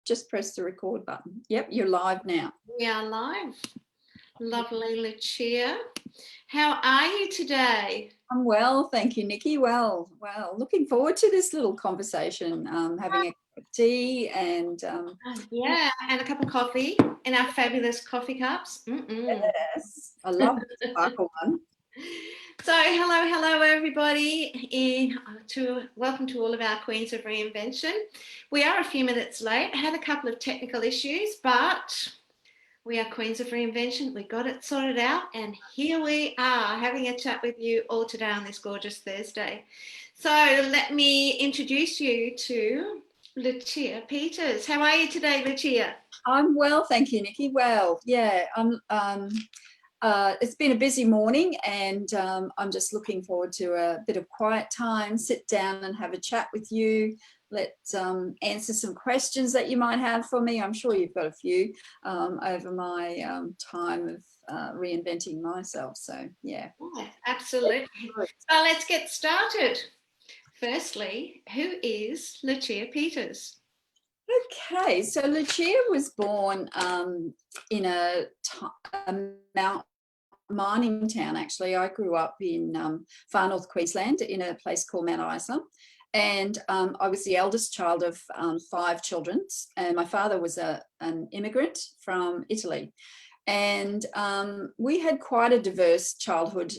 just press the record button. Yep, you're live now. We are live. Lovely Lucia. How are you today? I'm well, thank you, Nikki. Well, looking forward to this little conversation, having a cup of tea and yeah, and a cup of coffee in our fabulous coffee cups. Yes, I love the sparkle one. So hello everybody. Welcome to all of our Queens of Reinvention. We are a few minutes late. I had a couple of technical issues, but we are Queens of Reinvention. We got it sorted out, and here we are having a chat with you all today on this gorgeous Thursday. So let me introduce you to Lucia Peters. How are you today, Lucia? I'm well, thank you, Nikki. Well, yeah, it's been a busy morning, and I'm just looking forward to a bit of quiet time, sit down and have a chat with you. Let's answer some questions that you might have for me. I'm sure you've got a few over my time of reinventing myself. So, yeah. Oh, absolutely. So let's get started. Firstly, who is Lucia Peters? Okay, so Lucia was born in a mountain mining town, actually. I grew up in far north Queensland in a place called Mount Isa. And I was the eldest child of 5 children, and my father was an immigrant from Italy. And we had quite a diverse childhood.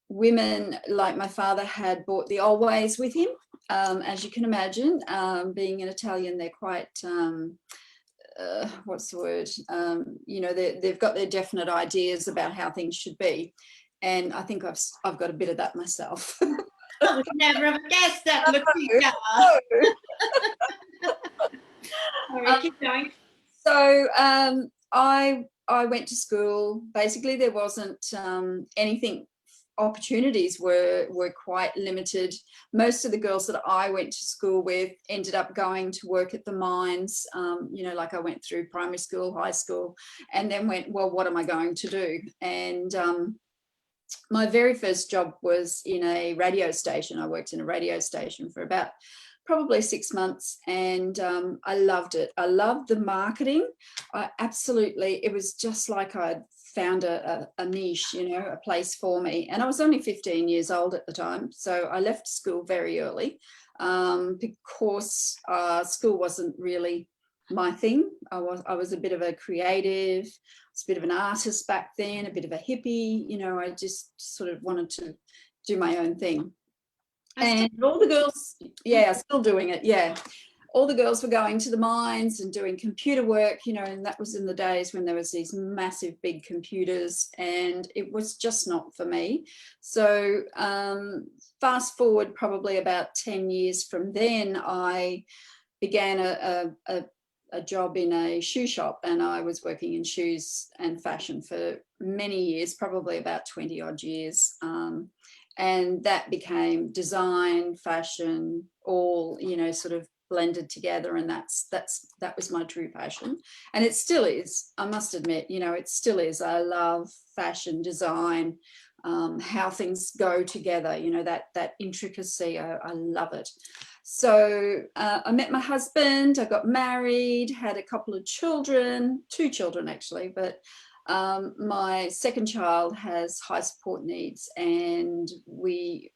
Women like my father had brought the old ways with him. As you can imagine, being an Italian, they're quite, what's the word? You know, they've got their definite ideas about how things should be. And I think I've got a bit of that myself. I would never have guessed that, Lucia. Sorry, keep going. So I went to school. Basically, there wasn't anything. Opportunities were quite limited. Most of the girls that I went to school with ended up going to work at the mines. You know, like I went through primary school, high school, and then went, well, what am I going to do? And my very first job was in a radio station. I worked in a radio station for about probably 6 months, and I loved it. I loved the marketing. It was just like I'd found a niche, you know, a place for me. And I was only 15 years old at the time, so I left school very early because school wasn't really my thing. I was a bit of a creative, I was a bit of an artist back then, a bit of a hippie, you know. I just sort of wanted to do my own thing. And all the girls, yeah, still doing it, yeah. All the girls were going to the mines and doing computer work, you know, and that was in the days when there was these massive big computers, and it was just not for me. So fast forward probably about 10 years from then, I began a job in a shoe shop, and I was working in shoes and fashion for many years, probably about 20 odd years. And that became design, fashion, all, you know, sort of blended together, and that was my true passion. And it still is, I must admit, you know, it still is. I love fashion, design, how things go together, you know, that intricacy. I love it. So I met my husband, I got married, had a couple of children, 2 children actually, but my second child has high support needs, and we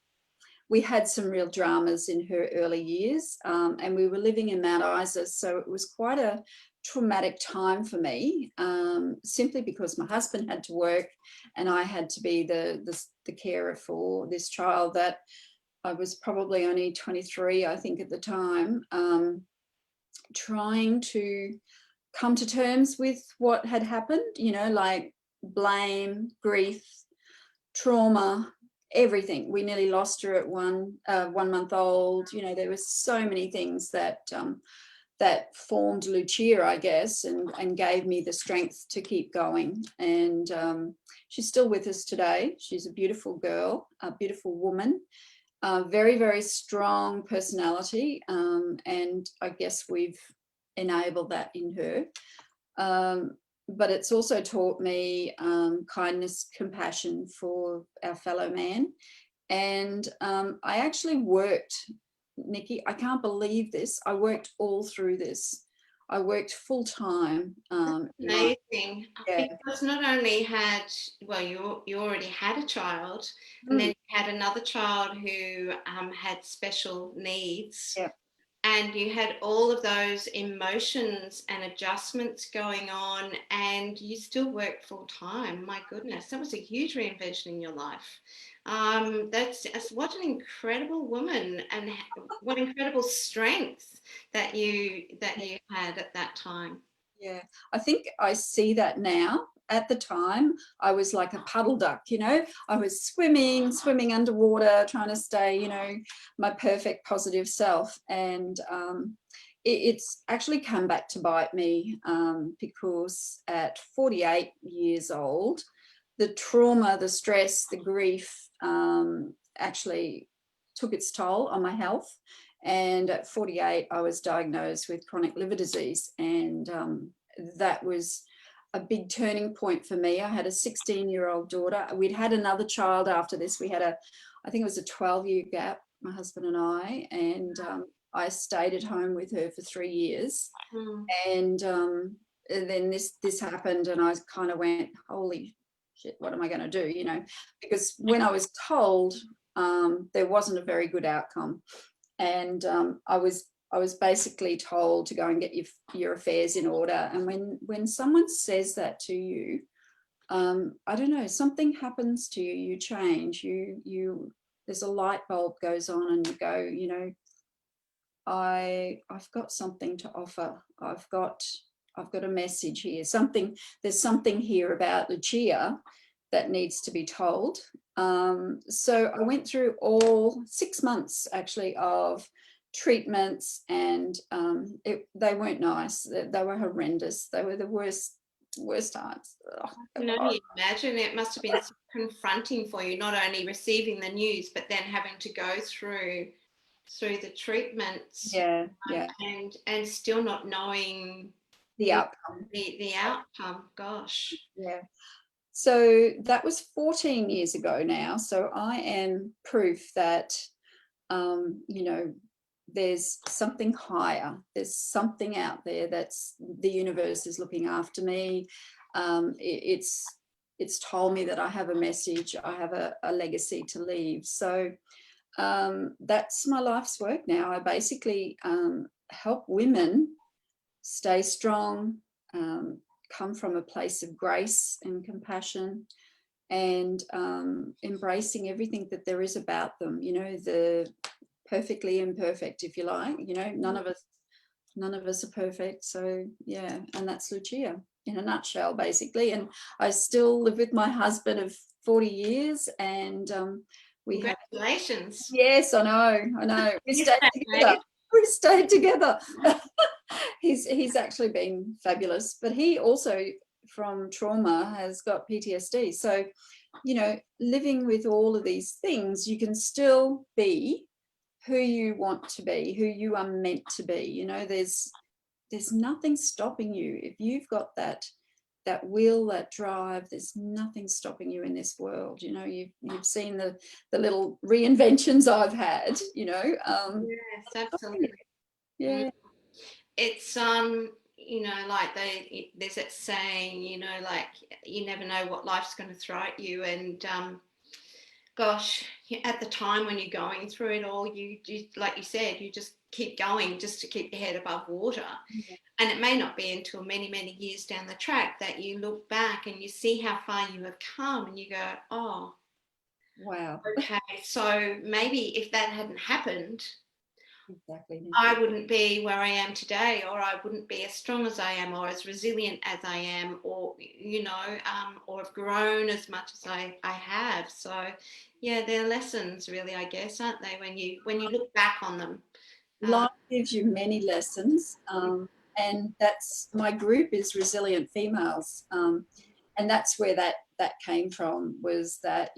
had some real dramas in her early years, and we were living in Mount Isa, so it was quite a traumatic time for me, simply because my husband had to work and I had to be the carer for this child that I was probably only 23, I think, at the time, trying to come to terms with what had happened, you know, like blame, grief, trauma, everything. We nearly lost her at 1 month old. You know, there were so many things that that formed Lucia, I guess, and gave me the strength to keep going. And she's still with us today. She's a beautiful girl, a beautiful woman, very, very strong personality. And I guess we've enabled that in her. But it's also taught me kindness, compassion for our fellow man. And I actually worked Nikki, I can't believe this. I worked all through this. I worked full time. Amazing. Yeah. Because not only had, well, you already had a child, and then Mm, you had another child who had special needs, yeah. and you had all of those emotions and adjustments going on, and you still worked full time. My goodness, that was a huge reinvention in your life. That's what an incredible woman, and what incredible strength that you had at that time. Yeah, I think I see that now. At the time, I was like a puddle duck, I was swimming underwater, trying to stay, my perfect positive self. And it's actually come back to bite me, because at 48 years old, the trauma, the stress, the grief, actually took its toll on my health. And at 48, I was diagnosed with chronic liver disease. And that was a big turning point for me. I had a 16-year-old daughter. We'd had another child after this. I think it was a 12-year gap, my husband and I. And I stayed at home with her for 3 years. Mm. And then this happened, and I kind of went, holy shit, what am I going to do? Because when I was told, there wasn't a very good outcome. And I was basically told to go and get your affairs in order. And when someone says that to you, I don't know, something happens to you. You change. You there's a light bulb goes on, and you go, I've got something to offer. I've got a message here. There's something here about Lucia that needs to be told. So I went through all 6 months actually of treatments, and they weren't nice. They were horrendous. They were the worst times. Oh, I can only imagine it must have been so confronting for you, not only receiving the news, but then having to go through the treatments, yeah, and still not knowing the outcome. the outcome. Gosh. Yeah. So that was 14 years ago now. So I am proof that, there's something higher. There's something out there that's the universe is looking after me. It's told me that I have a message. I have a legacy to leave. So that's my life's work now. I basically help women stay strong, come from a place of grace and compassion, and embracing everything that there is about them, the perfectly imperfect, if you like. None of us are perfect. So yeah, and that's Lucia in a nutshell, basically. And I still live with my husband of 40 years, and Congratulations. Yes, I know. We You stayed stayed together. We stayed together. He's actually been fabulous, but he also, from trauma, has got PTSD. So, living with all of these things, you can still be who you want to be, who you are meant to be. There's nothing stopping you. If you've got that will, that drive, there's nothing stopping you in this world. You've seen the little reinventions I've had. Yes, absolutely. Yeah. It's like there's that saying, like you never know what life's going to throw at you, and gosh, at the time when you're going through it all, you like you said, you just keep going just to keep your head above water. Yeah. And it may not be until many, many years down the track that you look back and you see how far you have come, and you go, oh, Wow. okay, so maybe if that hadn't happened, Exactly. I wouldn't be where I am today, or I wouldn't be as strong as I am, or as resilient as I am, or or have grown as much as I have. So, yeah, they're lessons, really, I guess, aren't they? When you look back on them. Life gives you many lessons, and that's my group is Resilient Females, and that's where that came from. Was that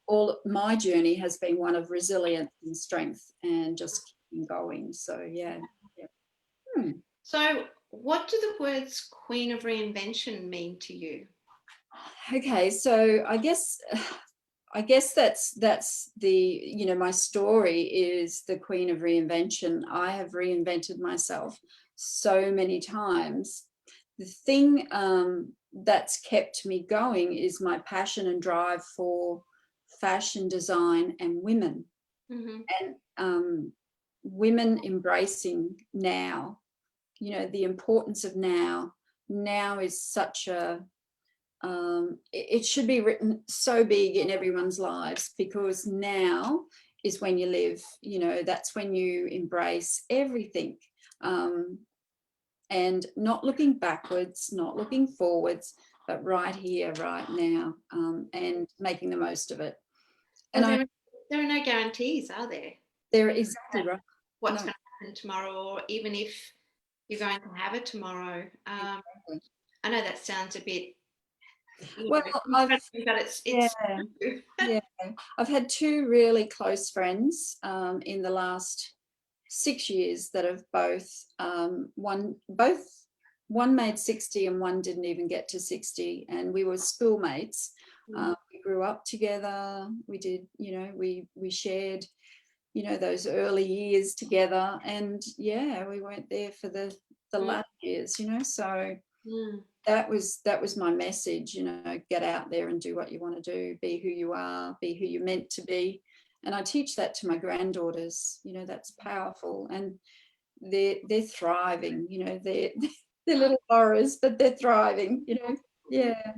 all my journey has been one of resilience and strength, and just keeping going. So yeah. So, what do the words Queen of Reinvention mean to you? Okay, so I guess I guess that's the, you know, my story is the queen of reinvention. I have reinvented myself so many times. The thing that's kept me going is my passion and drive for fashion design and women, and women embracing now, you know, the importance of now. Now is such a it should be written so big in everyone's lives, because now is when you live, you know, that's when you embrace everything, and not looking backwards, not looking forwards, but right here, right now, and making the most of it. And And there are no guarantees, are there? they're exactly right. What's No, going to happen tomorrow, or even if you're going to have it tomorrow. exactly. I know that sounds a bit, Well, but it's yeah, true. yeah, I've had two really close friends in the last 6 years that have both one made 60 and one didn't even get to 60, and we were schoolmates. We grew up together. We did, you know, we shared, you know, those early years together, and yeah, we weren't there for the latter years, you know. So that was my message, you know, get out there and do what you want to do, be who you are, be who you're meant to be. And I teach that to my granddaughters, you know, that's powerful. And they're thriving, you know, they're little horrors, but they're thriving, you know. Yeah.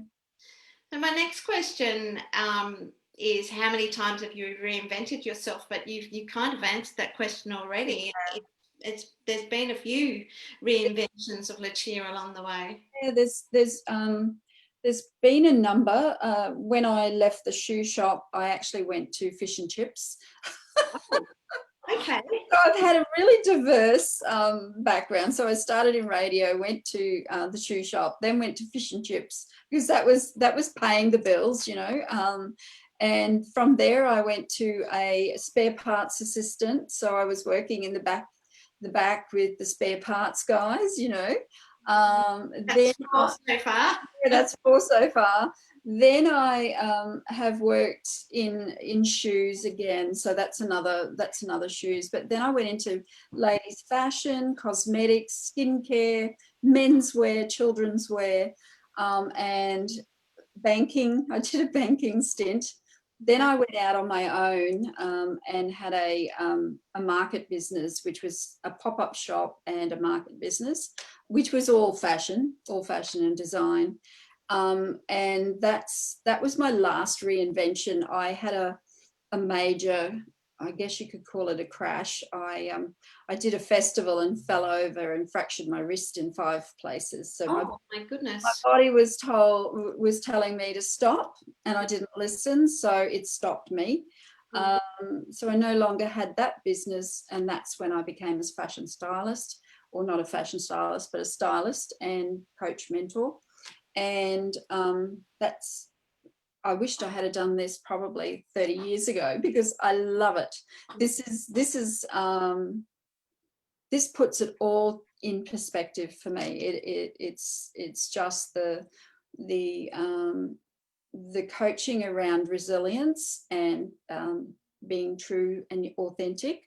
So my next question is, how many times have you reinvented yourself? But you kind of answered that question already. There's been a few reinventions of Lucia along the way. Yeah, there's been a number. When I left the shoe shop, I actually went to fish and chips. Oh, okay. So I've had a really diverse background. So I started in radio, went to the shoe shop, then went to fish and chips, because that was paying the bills, you know. And from there, I went to a spare parts assistant. So I was working in the back with the spare parts guys, you know. That's four so far. Yeah, that's four so far. Then I have worked in shoes again, so that's another shoes. But then I went into ladies' fashion, cosmetics, skincare, menswear, children's wear, and banking. I did a banking stint. Then I went out on my own and had a market business, which was a pop-up shop and a market business, which was all fashion and design. And that was my last reinvention. I had a major, I guess you could call it a crash. I did a festival and fell over and fractured my wrist in 5 places. So my goodness. my body was telling me to stop, and I didn't listen, so it stopped me. So I no longer had that business, and that's when I became a fashion stylist, or not a fashion stylist, but a stylist and coach mentor. And I wished I had done this probably 30 years ago, because I love it. This puts it all in perspective for me. It's just the coaching around resilience and being true and authentic,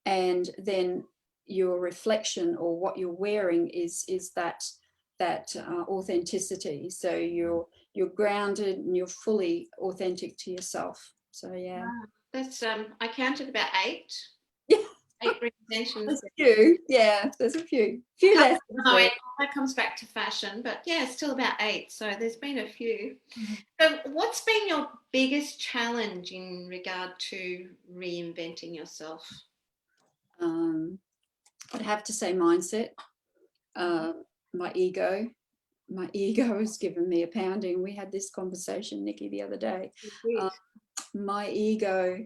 and then your reflection, or what you're wearing, is that authenticity. So you're grounded and you're fully authentic to yourself. So yeah. Wow. That's I counted about 8. Yeah. 8 reinventions. There's a few. Yeah, there's a few lessons there. That comes back to fashion, but yeah, it's still about 8. So there's been a few. So what's been your biggest challenge in regard to reinventing yourself? I'd have to say mindset. My ego has given me a pounding. We had this conversation, Nicky, the other day. My ego,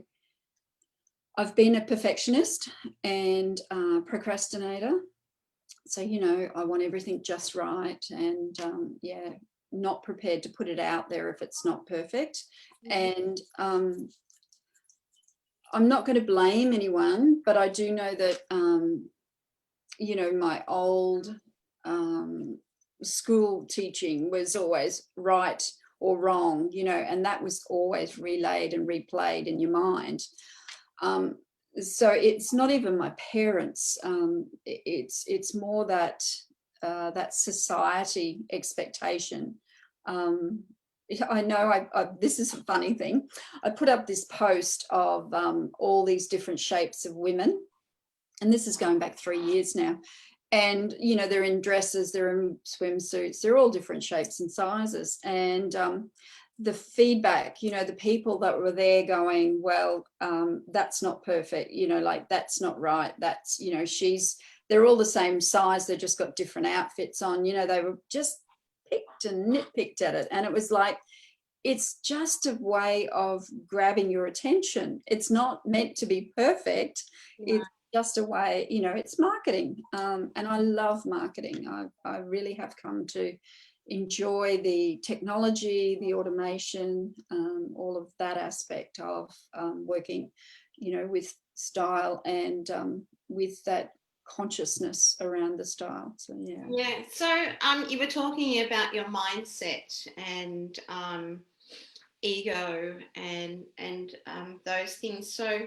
I've been a perfectionist and procrastinator. So, you know, I want everything just right, and yeah, not prepared to put it out there if it's not perfect. And I'm not going to blame anyone, but I do know that, you know, my old school teaching was always write or wrong, you know, and that was always relayed and replayed in your mind. So it's not even my parents. It's more that that society expectation. I know this is a funny thing. I put up this post of all these different shapes of women, and this is going back 3 years now. And, you know, they're in dresses, they're in swimsuits, they're all different shapes and sizes. And the feedback, you know, the people that were there going, well, that's not perfect, you know, like that's not right. That's, you know, they're all the same size. They've just got different outfits on, you know, they were just picked and nitpicked at it. And it was like, it's just a way of grabbing your attention. It's not meant to be perfect. Yeah. It's just a way, you know, it's marketing. And I love marketing. I really have come to enjoy the technology, the automation, all of that aspect of working, you know, with style and with that consciousness around the style. So yeah. Yeah. So you were talking about your mindset and ego and those things. So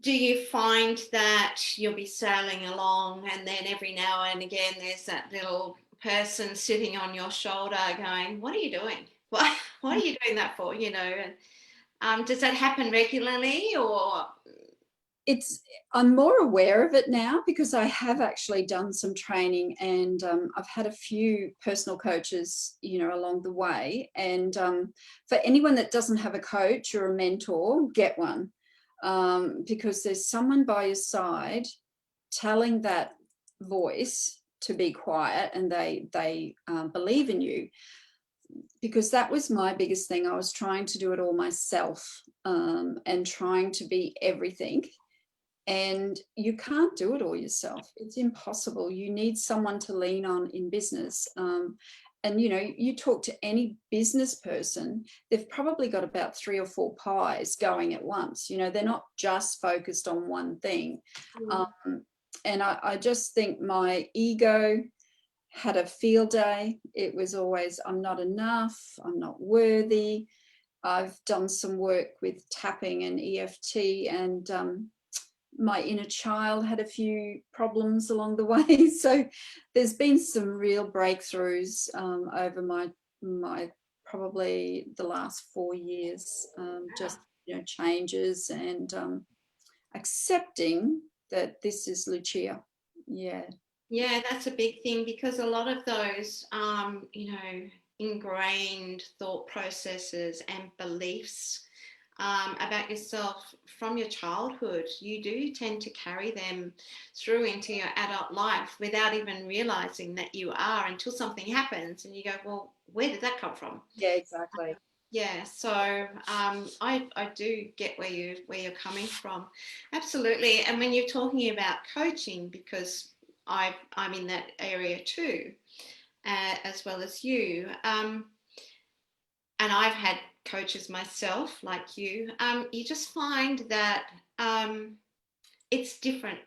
do you find that you'll be sailing along and then every now and again there's that little person sitting on your shoulder going, what are you doing? What are you doing that for? You know, and does that happen regularly or? I'm more aware of it now because I have actually done some training, and I've had a few personal coaches, you know, along the way. And for anyone that doesn't have a coach or a mentor, get one, because there's someone by your side telling that voice to be quiet, and they believe in you. Because that was my biggest thing. I was trying to do it all myself, and trying to be everything. And you can't do it all yourself. It's impossible. You need someone to lean on in business. And, you know, you talk to any business person, they've probably got about 3 or 4 pies going at once. You know, they're not just focused on one thing. And I just think my ego had a field day. It was always, I'm not enough, I'm not worthy. I've done some work with tapping and EFT, and my inner child had a few problems along the way. So there's been some real breakthroughs over my probably the last 4 years, just, you know, changes and accepting that this is Lucia. Yeah. Yeah, that's a big thing because a lot of those, you know, ingrained thought processes and beliefs about yourself from your childhood, you do tend to carry them through into your adult life without even realizing that you are, until something happens and you go, well, where did that come from? Yeah, exactly. Yeah, so I do get where you're coming from, absolutely. And when you're talking about coaching, because I'm in that area too, as well as you, and I've had coaches myself, like you. You just find that it's different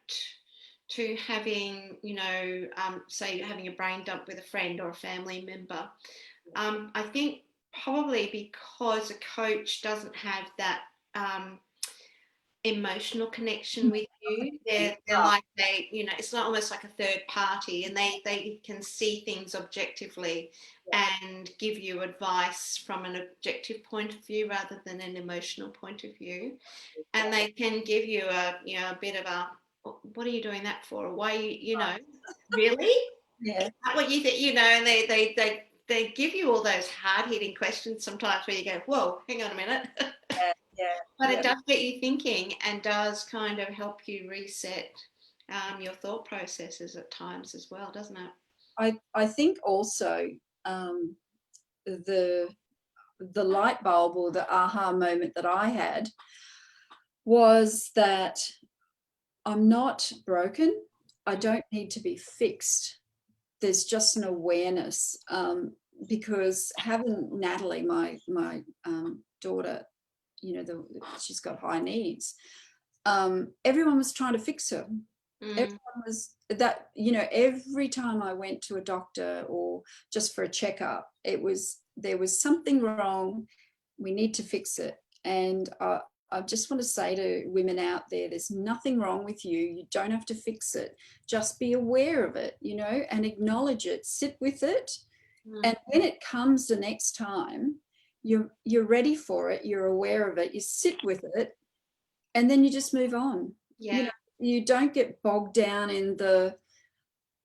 to having, you know, say you're having a brain dump with a friend or a family member. I think probably because a coach doesn't have that emotional connection with you. They're like, you know, it's not almost like a third party, and they can see things objectively and give you advice from an objective point of view rather than an emotional point of view. And they can give you a bit of a, what are you doing that for? Why you know, really? Yeah. Is that what you think? You know, and they give you all those hard hitting questions sometimes where you go, whoa, hang on a minute. Yeah. But it does get you thinking and does kind of help you reset your thought processes at times as well, doesn't it? I think also the light bulb or the aha moment that I had was that I'm not broken. I don't need to be fixed. There's just an awareness, because having Natalie, my daughter, you know, she's got high needs. Everyone was trying to fix her. Everyone was that, you know, every time I went to a doctor or just for a checkup, it was there was something wrong. We need to fix it. And I just want to say to women out there, there's nothing wrong with you. You don't have to fix it. Just be aware of it, you know, and acknowledge it. Sit with it. And when it comes the next time, you're ready for it. You're aware of it. You sit with it, and then you just move on. Yeah. You know, you don't get bogged down in the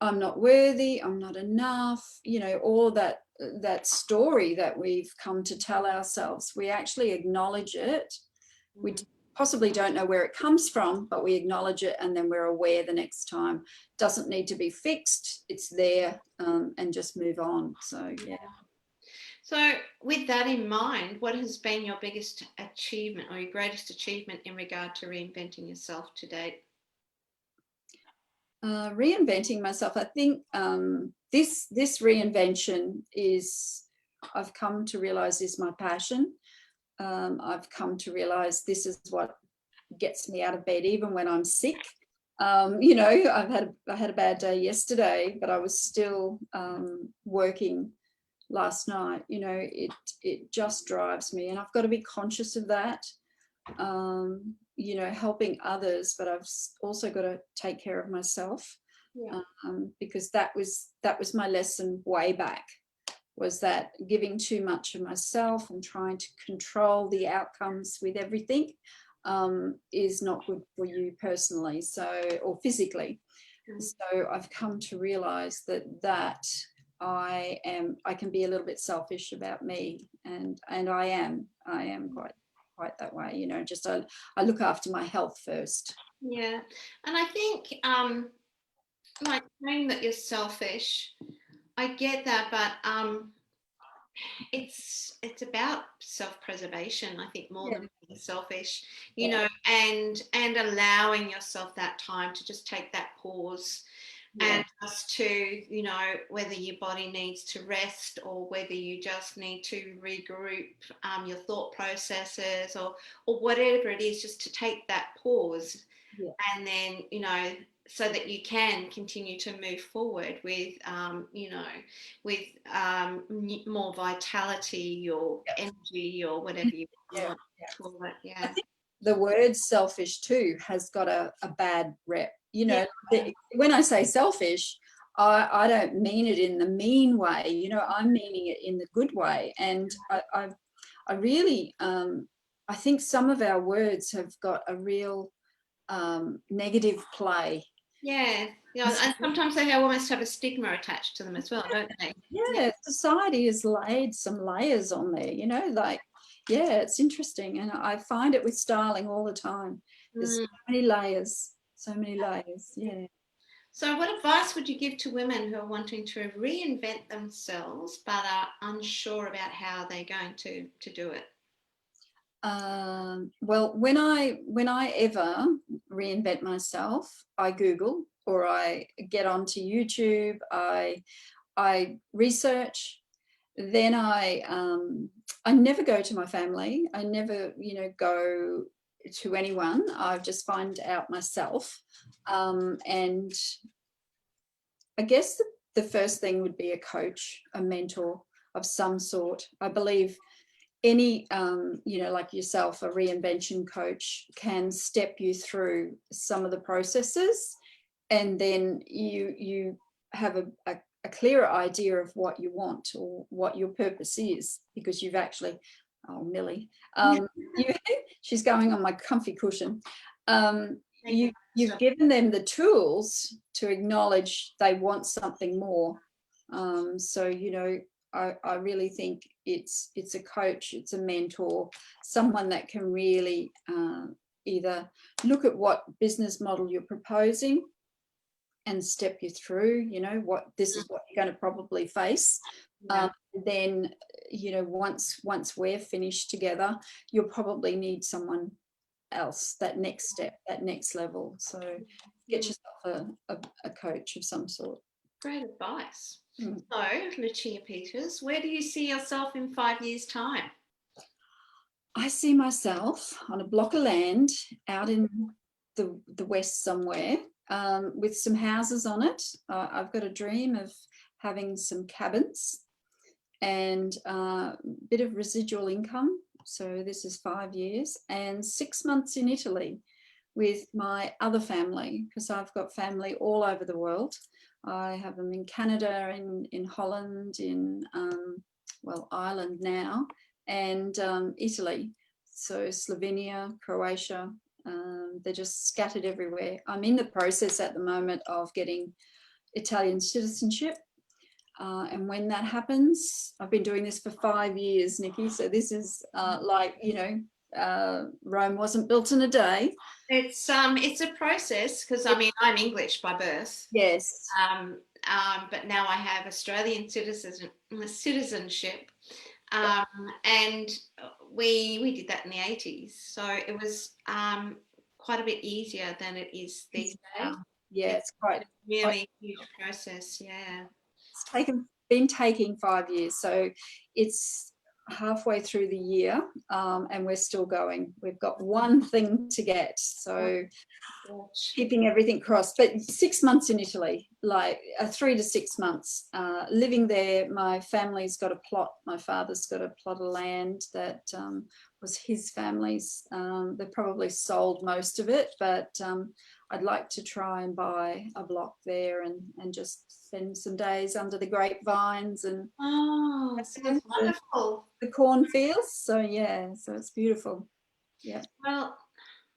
I'm not worthy, I'm not enough, you know, all that story that we've come to tell ourselves. We actually acknowledge it. We possibly don't know where it comes from, but we acknowledge it, and then we're aware the next time. Doesn't need to be fixed. It's there, and just move on. So, yeah. So with that in mind, what has been your biggest achievement or your greatest achievement in regard to reinventing yourself to date? Reinventing myself, I think this reinvention is, I've come to realize, is my passion. I've come to realize this is what gets me out of bed even when I'm sick. You know, I had a bad day yesterday, but I was still working last night. You know, it just drives me, and I've got to be conscious of that. You know, helping others, but I've also got to take care of myself. Yeah. Because that was my lesson way back, was that giving too much of myself and trying to control the outcomes with everything is not good for you personally, or physically. So I've come to realize that I can be a little bit selfish about me, and I am quite that way, you know. Just I look after my health first. Yeah, and I think like saying that you're selfish, I get that, but it's about self-preservation, I think, more than being selfish, you know, and allowing yourself that time to just take that pause. And just to, you know, whether your body needs to rest or whether you just need to regroup your thought processes, or whatever it is, just to take that pause. And then, you know, so that you can continue to move forward with, you know, with more vitality or energy or whatever you want to call it. Yeah. I think the word selfish too has got a bad rep. You know, when I say selfish, I don't mean it in the mean way. You know, I'm meaning it in the good way. And I really, I think some of our words have got a real negative play. Yeah, and sometimes they almost have a stigma attached to them as well, don't they? Yeah, society has laid some layers on there, you know, like, yeah, it's interesting. And I find it with styling all the time. There's so many layers, yeah. So what advice would you give to women who are wanting to reinvent themselves but are unsure about how they're going to do it? Well, when I ever reinvent myself, I Google, or I get onto YouTube, I research, then I never go to my family. I never, you know, go to anyone. I just find out myself. And I guess the first thing would be a coach, a mentor of some sort. I believe any, you know, like yourself, a reinvention coach can step you through some of the processes, and then you have a clearer idea of what you want or what your purpose is, because you've actually, oh, Millie, she's going on my comfy cushion. You've given them the tools to acknowledge they want something more. So, you know, I really think it's a coach, it's a mentor, someone that can really either look at what business model you're proposing and step you through, you know, what this is what you're going to probably face. Then, you know, once we're finished together, you'll probably need someone else, that next step, that next level. So get yourself a coach of some sort. Great advice. So, Lucia Peters, where do you see yourself in 5 years' time? I see myself on a block of land out in the west somewhere, with some houses on it. I've got a dream of having some cabins, and a bit of residual income. So this is 5 years, and 6 months in Italy with my other family, because I've got family all over the world. I have them in Canada, in Holland, in Ireland now, and Italy. So Slovenia, Croatia, they're just scattered everywhere. I'm in the process at the moment of getting Italian citizenship. And when that happens, I've been doing this for 5 years, Nikki. So this is Rome wasn't built in a day. It's a process, because I mean, I'm English by birth. Yes. But now I have Australian citizenship, and we did that in the 80s. So it was quite a bit easier than it is these days. Yeah, it's quite really huge process. Yeah. It's been taking 5 years, so it's halfway through the year, and we're still going. We've got one thing to get, so keeping everything crossed. But 6 months in Italy, like 3 to 6 months, living there. My family's got a plot. My father's got a plot of land that was his family's. They probably sold most of it, but I'd like to try and buy a block there and just spend some days under the grapevines and sounds wonderful. The cornfields. So yeah, so it's beautiful. Yeah. Well,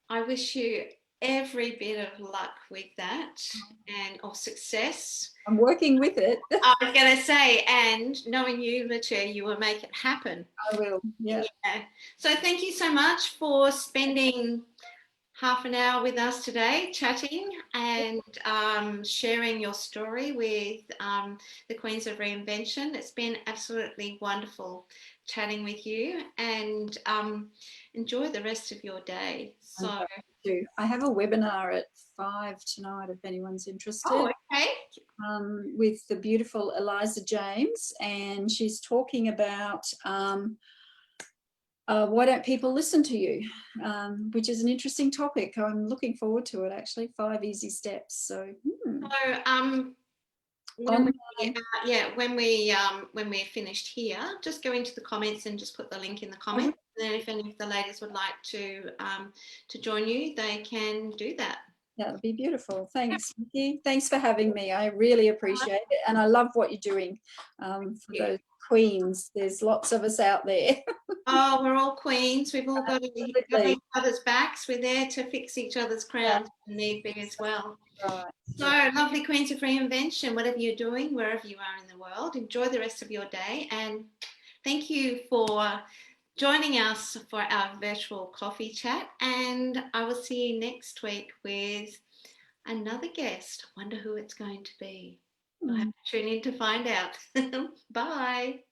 I wish you every bit of luck with that and of success. I'm working with it. I was going to say, and knowing you, Lucia, you will make it happen. I will. Yeah. So thank you so much for spending half an hour with us today, chatting and sharing your story with the Queens of Reinvention. It's been absolutely wonderful chatting with you, and enjoy the rest of your day. So I have a webinar at 5 tonight if anyone's interested. Oh, okay. With the beautiful Eliza James, and she's talking about why don't people listen to you, which is an interesting topic. I'm looking forward to it, actually. 5 easy steps. So when we're finished here, just go into the comments and just put the link in the comments. And then if any of the ladies would like to join you, they can do that. That would be beautiful. Thanks, Nicky. Thanks for having me. I really appreciate it. And I love what you're doing for those queens. There's lots of us out there. Oh, we're all queens. We've all got each other's backs. We're there to fix each other's crowns if need be as well. Right. So lovely Queens of Reinvention, whatever you're doing, wherever you are in the world, enjoy the rest of your day. And thank you for joining us for our virtual coffee chat. And I will see you next week with another guest. I wonder who it's going to be. You'll have to tune in to find out. Bye.